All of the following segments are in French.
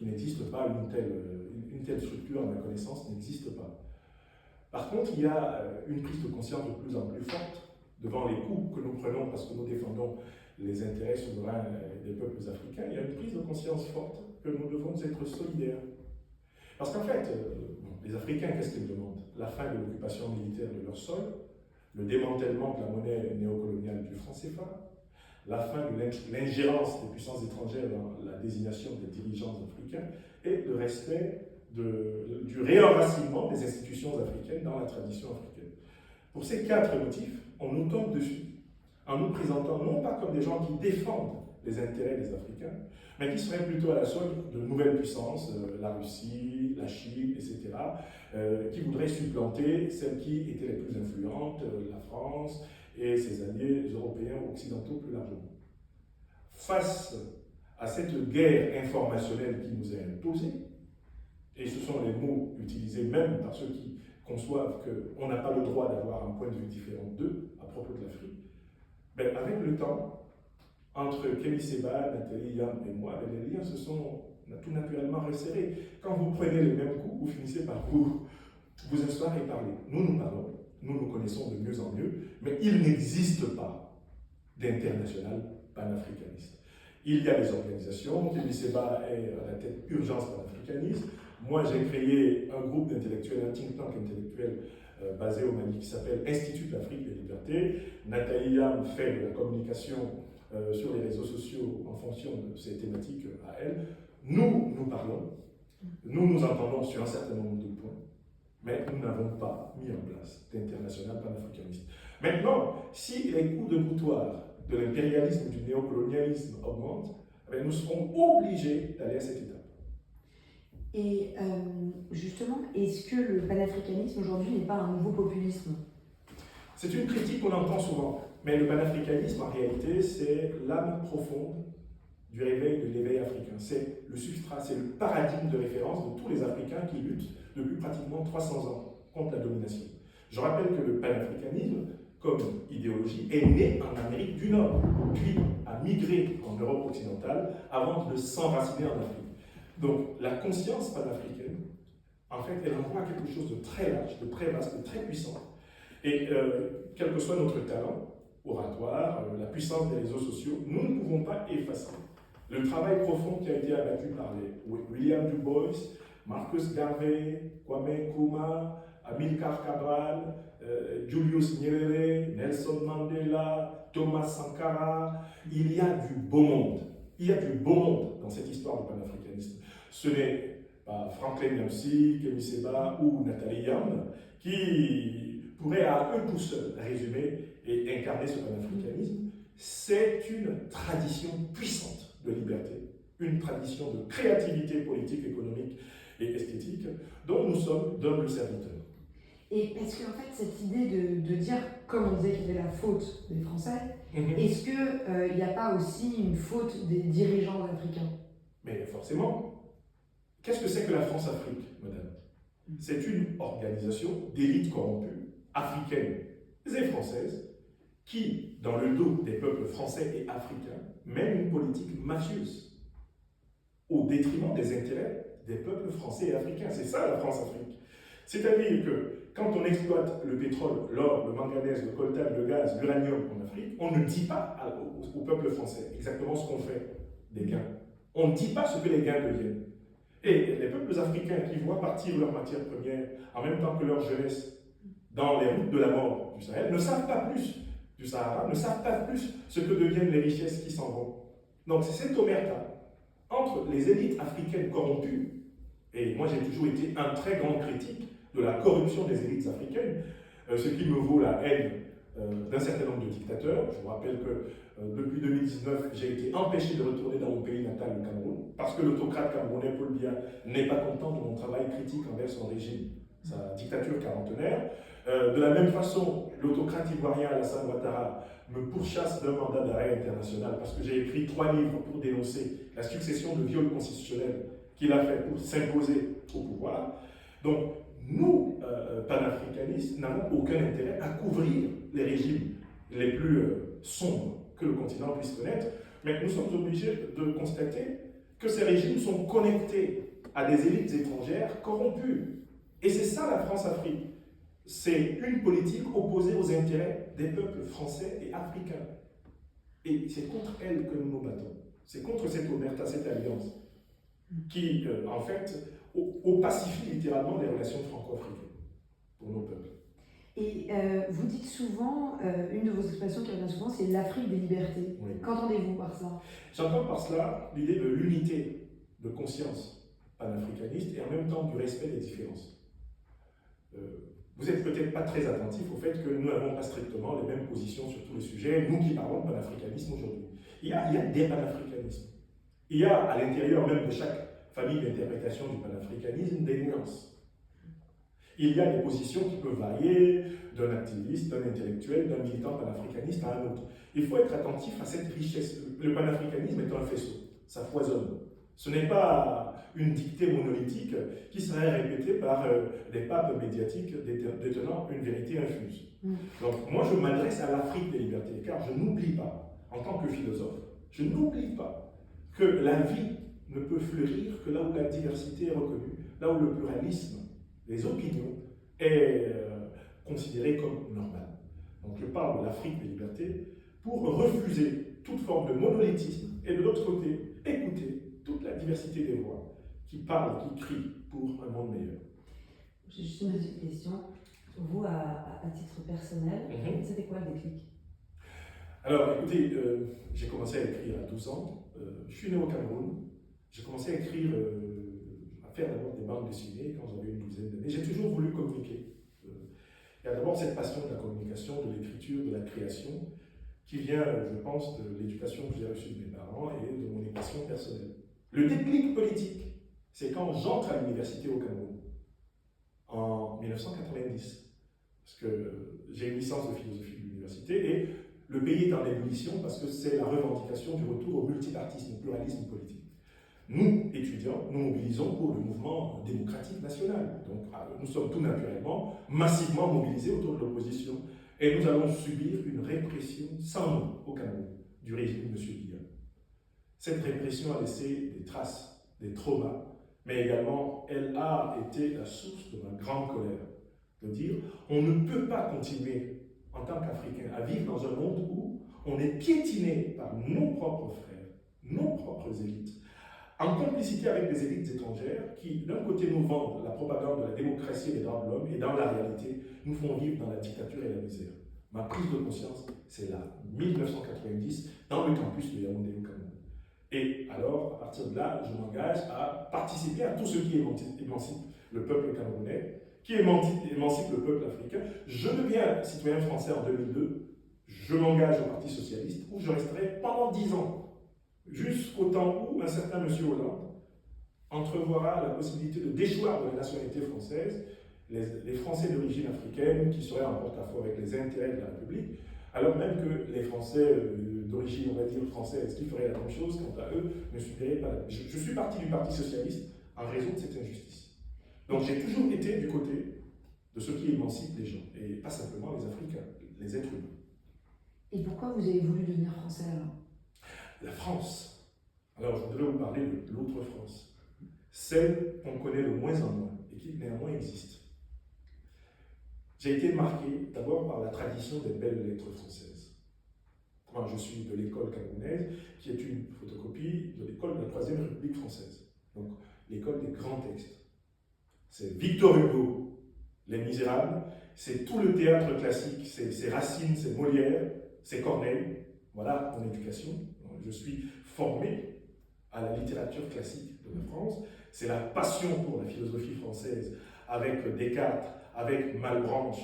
Il n'existe pas une telle structure, à ma connaissance, n'existe pas. Par contre, il y a une prise de conscience de plus en plus forte devant les coups que nous prenons parce que nous défendons les intérêts souverains des peuples africains. Il y a une prise de conscience forte que nous devons être solidaires. Parce qu'en fait, les Africains, qu'est-ce qu'ils demandent? La fin de l'occupation militaire de leur sol, le démantèlement de la monnaie néocoloniale du franc CFA, la fin de l'ingérence des puissances étrangères dans la désignation des dirigeants africains et le respect du réenracinement des institutions africaines dans la tradition africaine. Pour ces 4 motifs, on nous tombe dessus en nous présentant non pas comme des gens qui défendent les intérêts des Africains, mais qui seraient plutôt à la solde de nouvelles puissances, la Russie, la Chine, etc., qui voudraient supplanter celles qui étaient les plus influentes, la France et ses alliés européens ou occidentaux plus largement. Face à cette guerre informationnelle qui nous est imposée, et ce sont les mots utilisés même par ceux qui conçoivent qu'on n'a pas le droit d'avoir un point de vue différent d'eux à propos de l'Afrique, ben avec le temps, entre Kémy Séba, Nathalie Yamb et moi, les liens se sont tout naturellement resserrés. Quand vous prenez les mêmes coups, vous finissez par vous asseoir et parler. Nous parlons, nous connaissons de mieux en mieux, mais il n'existe pas d'international panafricaniste. Il y a des organisations, Kémy Séba est à la tête Urgence panafricaniste. Moi, j'ai créé un groupe d'intellectuels, un think tank intellectuel basé au Mali qui s'appelle Institut de l'Afrique des Libertés. Nathalie Yamb fait de la communication sur les réseaux sociaux en fonction de ces thématiques à elle. Nous parlons, nous entendons sur un certain nombre de points, mais nous n'avons pas mis en place d'international panafricaniste. Maintenant, si les coups de boutoir de l'impérialisme et du néocolonialisme augmentent, eh nous serons obligés d'aller à cette étape. Et justement, est-ce que le panafricanisme aujourd'hui n'est pas un nouveau populisme? C'est une critique qu'on entend souvent, mais le panafricanisme en réalité c'est l'âme profonde du réveil, de l'éveil africain. C'est le substrat, c'est le paradigme de référence de tous les Africains qui luttent depuis pratiquement 300 ans contre la domination. Je rappelle que le panafricanisme, comme idéologie, est né en Amérique du Nord, puis a migré en Europe occidentale avant de s'enraciner en Afrique. Donc la conscience panafricaine, en fait, elle envoie quelque chose de très large, de très vaste, de très puissant. Et quel que soit notre talent oratoire, la puissance des réseaux sociaux, nous ne pouvons pas effacer le travail profond qui a été abattu par les William Du Bois, Marcus Garvey, Kwame Nkrumah, Amilcar Cabral, Julius Nyerere, Nelson Mandela, Thomas Sankara. Il y a du beau monde. Il y a du beau monde dans cette histoire du panafricanisme. Ce n'est pas Franklin Nyamsi, Kémy Séba ou Nathalie Yamb qui pourraient à eux tout seuls résumer et incarner ce panafricanisme. C'est une tradition puissante de liberté, une tradition de créativité politique, économique et esthétique dont nous sommes d'humbles serviteurs. Et parce qu'en fait, cette idée de dire, comme on disait qu'il y avait la faute des Français, est-ce qu'il n'y a pas aussi une faute des dirigeants africains? Mais forcément. Qu'est-ce que c'est que la France-Afrique, madame? C'est une organisation d'élites corrompues, africaines et françaises, qui, dans le dos des peuples français et africains, mène une politique mafieuse au détriment des intérêts des peuples français et africains. C'est ça la France-Afrique. C'est-à-dire que quand on exploite le pétrole, l'or, le manganèse, le coltan, le gaz, l'uranium en Afrique, on ne dit pas au peuple français exactement ce qu'on fait des gains. On ne dit pas ce que les gains deviennent. Et les peuples africains qui voient partir leurs matières premières en même temps que leur jeunesse dans les routes de la mort du Sahel ne savent pas plus du Sahara, ne savent pas plus ce que deviennent les richesses qui s'en vont. Donc c'est cette omerta entre les élites africaines corrompues, et moi j'ai toujours été un très grand critique de la corruption des élites africaines, ce qui me vaut la haine d'un certain nombre de dictateurs. Je vous rappelle que depuis 2019, j'ai été empêché de retourner dans mon pays natal, le Cameroun, parce que l'autocrate camerounais Paul Biya n'est pas content de mon travail critique envers son régime, sa dictature quarantenaire. De la même façon, l'autocrate ivoirien Alassane Ouattara me pourchasse d'un mandat d'arrêt international parce que j'ai écrit 3 livres pour dénoncer la succession de viols constitutionnels qu'il a fait pour s'imposer au pouvoir. Donc, nous, panafricanistes, n'avons aucun intérêt à couvrir les régimes les plus sombres que le continent puisse connaître, mais nous sommes obligés de constater que ces régimes sont connectés à des élites étrangères corrompues. Et c'est ça la France-Afrique. C'est une politique opposée aux intérêts des peuples français et africains. Et c'est contre elle que nous nous battons. C'est contre cette omerta, cette alliance, qui, en fait, opacifie littéralement les relations franco-africaines pour nos peuples. Et vous dites souvent, une de vos expressions qui revient souvent, c'est l'Afrique des libertés. Oui. Qu'entendez-vous par ça? J'entends par cela l'idée de l'unité de conscience panafricaniste et en même temps du respect des différences. Vous n'êtes peut-être pas très attentif au fait que nous n'avons pas strictement les mêmes positions sur tous les sujets, nous qui parlons de panafricanisme aujourd'hui. Il y a des panafricanismes. Il y a à l'intérieur même de chaque famille d'interprétation du panafricanisme des nuances. Il y a des positions qui peuvent varier d'un activiste, d'un intellectuel, d'un militant panafricaniste à un autre. Il faut être attentif à cette richesse. Le panafricanisme est un faisceau, ça foisonne. Ce n'est pas une dictée monolithique qui serait répétée par des papes médiatiques détenant une vérité infuse. Donc moi je m'adresse à l'Afrique des libertés, car je n'oublie pas, en tant que philosophe, je n'oublie pas que la vie ne peut fleurir que là où la diversité est reconnue, là où le pluralisme, les opinions, est considéré comme normal. Donc je parle de l'Afrique des libertés pour refuser toute forme de monolithisme et de l'autre côté, écouter toute la diversité des voix qui parlent, qui crient pour un monde meilleur. J'ai juste une petite question. Vous, à titre personnel, c'était quoi le déclic? Alors écoutez, j'ai commencé à écrire à 12 ans. Je suis né au Cameroun. J'ai commencé à écrire, à faire d'abord des bandes dessinées quand j'avais une douzaine d'années. J'ai toujours voulu communiquer. Il y a d'abord cette passion de la communication, de l'écriture, de la création, qui vient, je pense, de l'éducation que j'ai reçue de mes parents et de mon éducation personnelle. Le déclic politique, c'est quand j'entre à l'université au Cameroun, en 1990, parce que j'ai une licence de philosophie de l'université, et le pays est en ébullition parce que c'est la revendication du retour au multipartisme, au pluralisme politique. Nous, étudiants, nous mobilisons pour le mouvement démocratique national. Donc, nous sommes tout naturellement, massivement mobilisés autour de l'opposition. Et nous allons subir une répression sans nom au Cameroun du régime de M. Biya. Cette répression a laissé des traces, des traumas, mais également elle a été la source de ma grande colère. De dire, on ne peut pas continuer en tant qu'Africains à vivre dans un monde où on est piétiné par nos propres frères, nos propres élites, en complicité avec des élites étrangères qui, d'un côté, nous vendent la propagande de la démocratie et des droits de l'homme, et dans la réalité, nous font vivre dans la dictature et la misère. Ma prise de conscience, c'est là, 1990, dans le campus de Yaoundé au Cameroun. Et alors, à partir de là, je m'engage à participer à tout ce qui émancipe le peuple camerounais, qui émancipe le peuple africain. Je deviens citoyen français en 2002, je m'engage au Parti socialiste, où je resterai pendant 10 ans, jusqu'au temps où un certain M. Hollande entrevoira la possibilité de déchoir de la nationalité française les Français d'origine africaine qui seraient en porte-à-faux avec les intérêts de la République, alors même que les Français d'origine, on va dire, française, qui feraient la même chose, quant à eux, ne subiraient pas la... Je suis parti du Parti socialiste en raison de cette injustice. Donc j'ai toujours été du côté de ceux qui émancipent les gens, et pas simplement les Africains, les êtres humains. Et pourquoi vous avez voulu devenir français alors? La France. Alors je voudrais vous parler de l'autre France. Celle qu'on connaît le moins en moins, et qui néanmoins existe. J'ai été marqué d'abord par la tradition des belles lettres françaises. Moi, je suis de l'école camerounaise, qui est une photocopie de l'école de la Troisième République française. Donc, l'école des grands textes. C'est Victor Hugo, Les Misérables, c'est tout le théâtre classique, c'est Racine, c'est Molière, c'est Corneille. Voilà mon éducation. Je suis formé à la littérature classique de la France. C'est la passion pour la philosophie française, avec Descartes, avec Malebranche,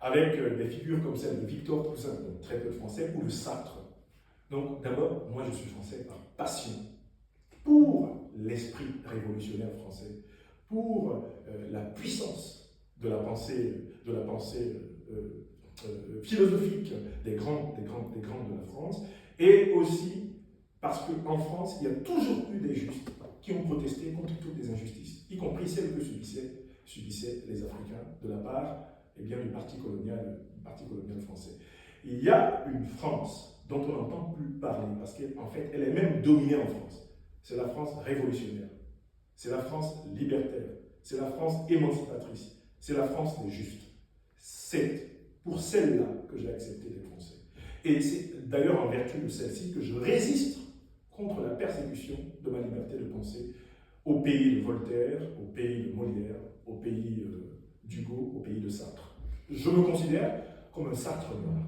avec des figures comme celle de Victor Toussaint, donc très peu de français, ou de Sartre. Donc d'abord, moi je suis français par passion, pour l'esprit révolutionnaire français, pour la puissance de la pensée philosophique des grands de la France, et aussi parce qu'en France, il y a toujours eu des justes qui ont protesté contre toutes les injustices, y compris celles que subissaient les Africains de la part du Parti colonial français. Il y a une France dont on n'entend plus parler, parce qu'en fait, elle est même dominée en France c'est la France révolutionnaire, c'est la France libertaire, c'est la France émancipatrice, c'est la France des justes. C'est pour celle-là que j'ai accepté d'être français. Et c'est d'ailleurs en vertu de celle-ci que je résiste contre la persécution de ma liberté de penser au pays de Voltaire, au pays de Molière, au pays d'Hugo, au pays de Sartre. Je me considère comme un Sartre noir.